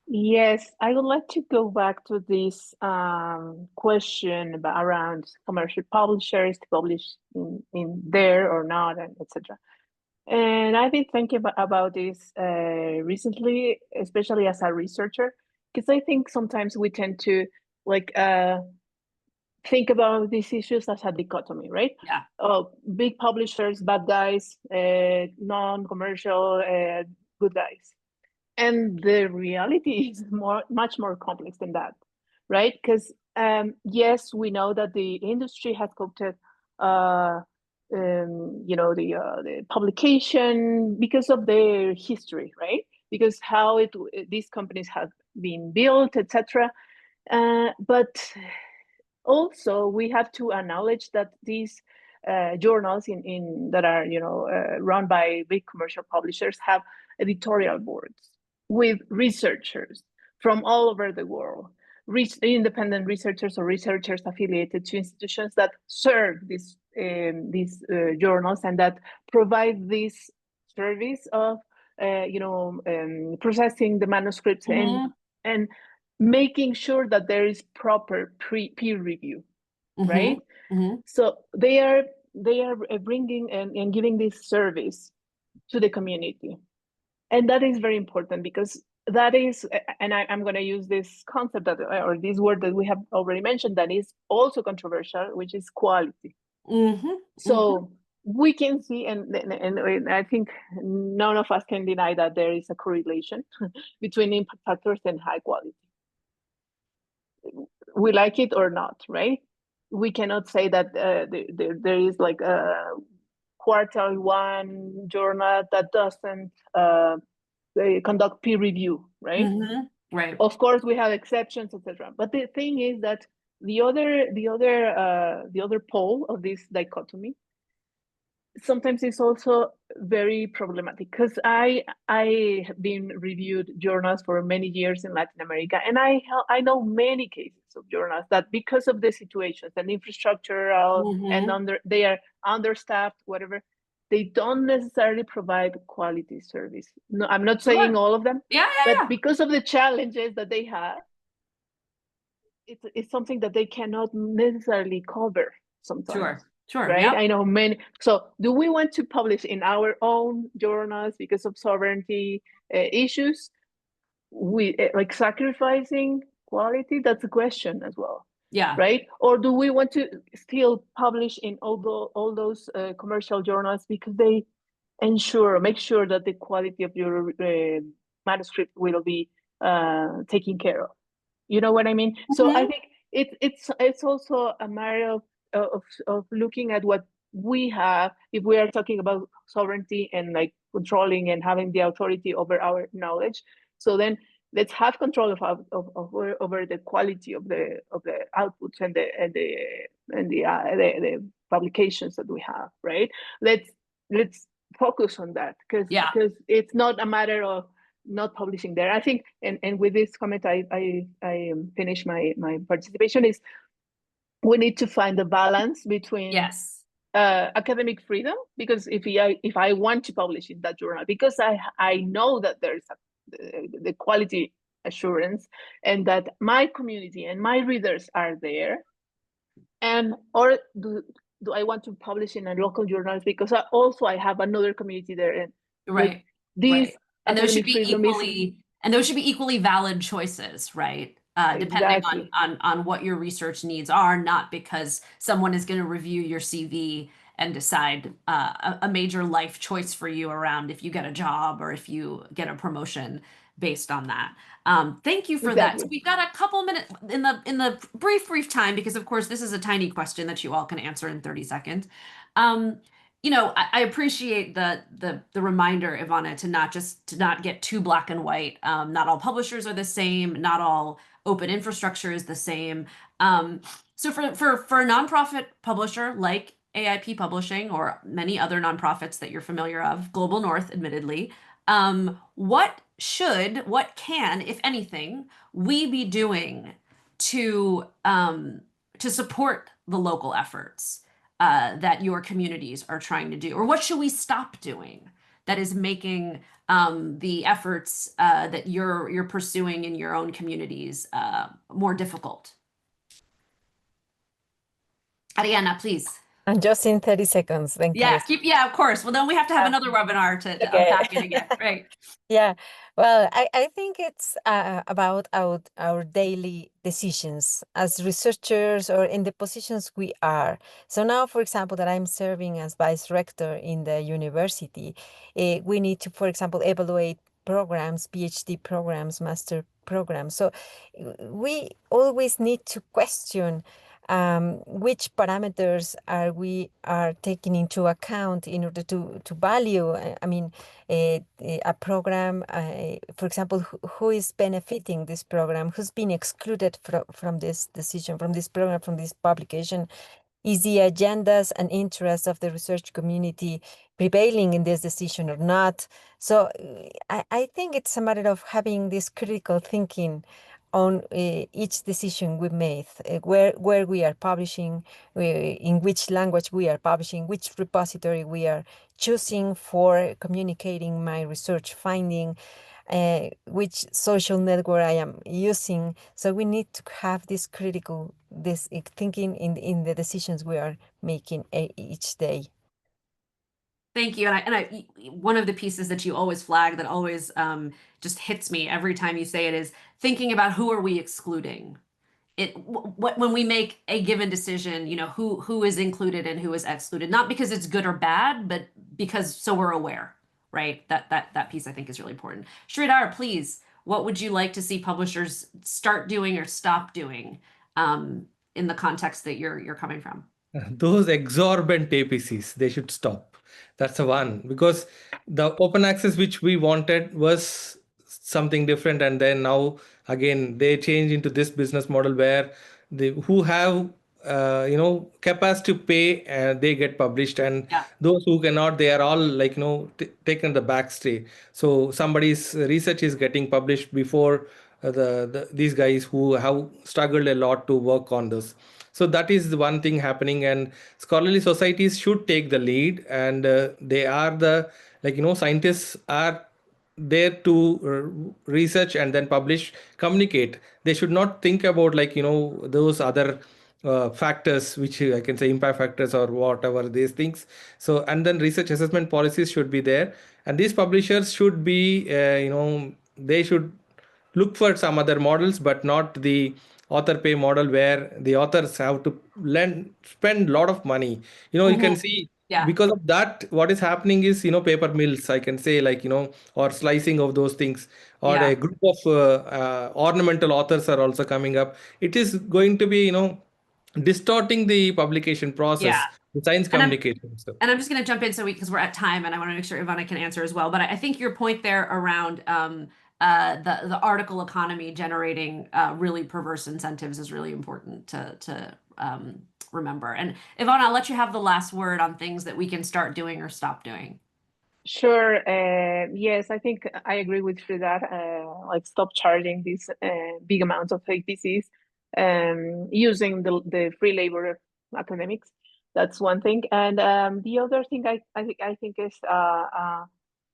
Yes, I would like to go back to this question around commercial publishers to publish in there or not, and etc. And I've been thinking about this recently, especially as a researcher, because I think sometimes we tend to think about these issues as a dichotomy, right? Yeah. Oh, big publishers, bad guys, non-commercial, good guys. And the reality is much more complex than that, right? Because yes, we know that the industry has coopted, the publication because of their history, right? Because how these companies have been built, etc. But also we have to acknowledge that these journals that are run by big commercial publishers have editorial boards with researchers from all over the world, independent researchers or researchers affiliated to institutions that serve these journals and that provide this service of processing the manuscripts and making sure that there is proper peer review, right? So they are bringing and giving this service to the community. And that is very important because that is, and I'm going to use this concept or this word that we have already mentioned that is also controversial, which is quality. So we can see, and I think none of us can deny that there is a correlation between impact factors and high quality. We like it or not, right? We cannot say that there is like a quartile one journal that doesn't conduct peer review, right? Right. Of course, we have exceptions, etc. But the thing is that the other pole of this dichotomy sometimes it's also very problematic because I have been reviewed journals for many years in Latin America, and I know many cases of journals that because of the situations and infrastructural and they are understaffed, whatever, they don't necessarily provide quality service. No, I'm not saying all of them, but because of the challenges that they have, it's something that they cannot necessarily cover sometimes. Sure. Right. I know many. So do we want to publish in our own journals because of sovereignty issues? We like sacrificing quality? That's a question as well. Yeah. Right. Or do we want to still publish in all those commercial journals because they make sure that the quality of your manuscript will be taken care of? You know what I mean? So I think it's also a matter of looking at what we have. If we are talking about sovereignty and like controlling and having the authority over our knowledge, so then let's have control over the quality of the outputs and the publications that we have. Right? Let's focus on that because it's not a matter of not publishing there. I think, and with this comment, I finish my participation, is we need to find a balance between academic freedom, because if I want to publish in that journal, because I know that there's the quality assurance and that my community and my readers are there, and or do I want to publish in a local journal because I have another community there, and these and those should be equally valid choices, right? Depending on what your research needs are, not because someone is going to review your CV and decide a major life choice for you around if you get a job or if you get a promotion based on that. Thank you for that. So we've got a couple minutes in the brief time, because of course this is a tiny question that you all can answer in 30 seconds. You know, I appreciate the reminder, Ivana, to not get too black and white. Not all publishers are the same. Not all open infrastructure is the same. So for a nonprofit publisher like AIP Publishing or many other nonprofits that you're familiar of, Global North, admittedly, what can, if anything, we be doing to support the local efforts that your communities are trying to do? Or what should we stop doing that is making the efforts that you're pursuing in your own communities more difficult? Ariana, please. And just in 30 seconds, thank you. Of course. Well, then we have to have another webinar to unpack it again, right? Yeah, well, I think it's about our daily decisions as researchers or in the positions we are. So now, for example, that I'm serving as vice rector in the university, we need to, for example, evaluate programs, PhD programs, master programs. So we always need to question which parameters we are taking into account in order to value, I mean, a program, for example, who is benefiting this program, who's been excluded from this decision, from this program, from this publication. Is the agendas and interests of the research community prevailing in this decision or not? So I think it's a matter of having this critical thinking on each decision we made, where we are publishing, in which language we are publishing, which repository we are choosing for communicating my research finding, which social network I am using. So we need to have this critical thinking in the decisions we are making each day. Thank you. And one of the pieces that you always flag that always just hits me every time you say it is thinking about who are we excluding. When we make a given decision, you know, who is included and who is excluded, not because it's good or bad, but because so we're aware, right? That piece I think is really important. Sridhar, please, what would you like to see publishers start doing or stop doing in the context that you're coming from? Those exorbitant APCs, they should stop. That's the one, because the open access which we wanted was something different, and then now again they change into this business model where who have capacity to pay, they get published, and Yeah. those who cannot, they are all like taken the backstay. So somebody's research is getting published before these guys who have struggled a lot to work on this. So that is the one thing happening, and scholarly societies should take the lead, and they are the scientists are there to research and then publish, communicate. They should not think about those other factors, which I can say impact factors or whatever these things. So, and then research assessment policies should be there, and these publishers should be they should look for some other models, but not the author pay model where the authors have to spend a lot of money. You can see, Yeah. because of that, what is happening is paper mills, I can say, or slicing of those things, or Yeah. a group of ornamental authors are also coming up. It is going to be distorting the publication process, Yeah. the science And communication. So I'm just going to jump in because we're at time, and I want to make sure Ivana can answer as well. But I think your point there around the article economy generating really perverse incentives is really important to remember. And Ivana, I'll let you have the last word on things that we can start doing or stop doing. Sure. Yes, I think I agree with Frida. Like stop charging these big amounts of APCs, using the free labor of academics. That's one thing. And the other thing I think is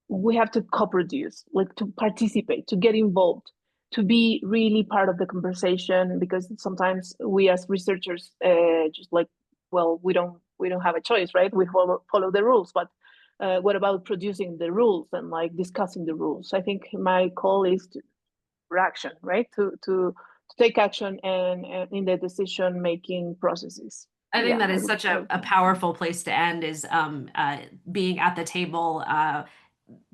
we have to co-produce, like to participate, to get involved, to be really part of the conversation, because sometimes we as researchers just like, well, we don't have a choice, right? We follow the rules, but what about producing the rules and like discussing the rules? I think my call is for action, right? To take action and in the decision making processes. I think Yeah, that is such a powerful place to end, is being at the table,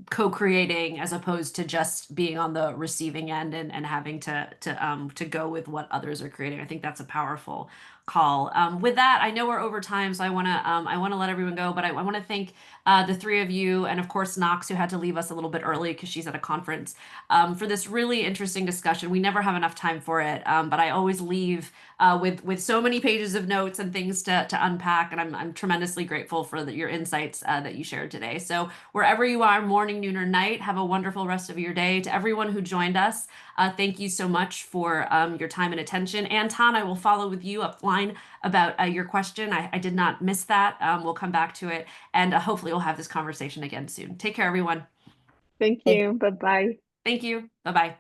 co-creating, as opposed to just being on the receiving end and having to go with what others are creating. I think that's a powerful call. With that, I know we're over time, so I want to let everyone go, but I want to thank the three of you, and of course Knox, who had to leave us a little bit early because she's at a conference, for this really interesting discussion. We never have enough time for it, but I always leave with so many pages of notes and things to unpack, and I'm tremendously grateful for your insights that you shared today. So wherever you are, morning, noon, or night, have a wonderful rest of your day. To everyone who joined us, thank you so much for your time and attention. Anton, I will follow with you upline about your question. I did not miss that. We'll come back to it, and hopefully we'll have this conversation again soon. Take care, everyone. Thank you. Bye-bye. Thank you. Bye-bye.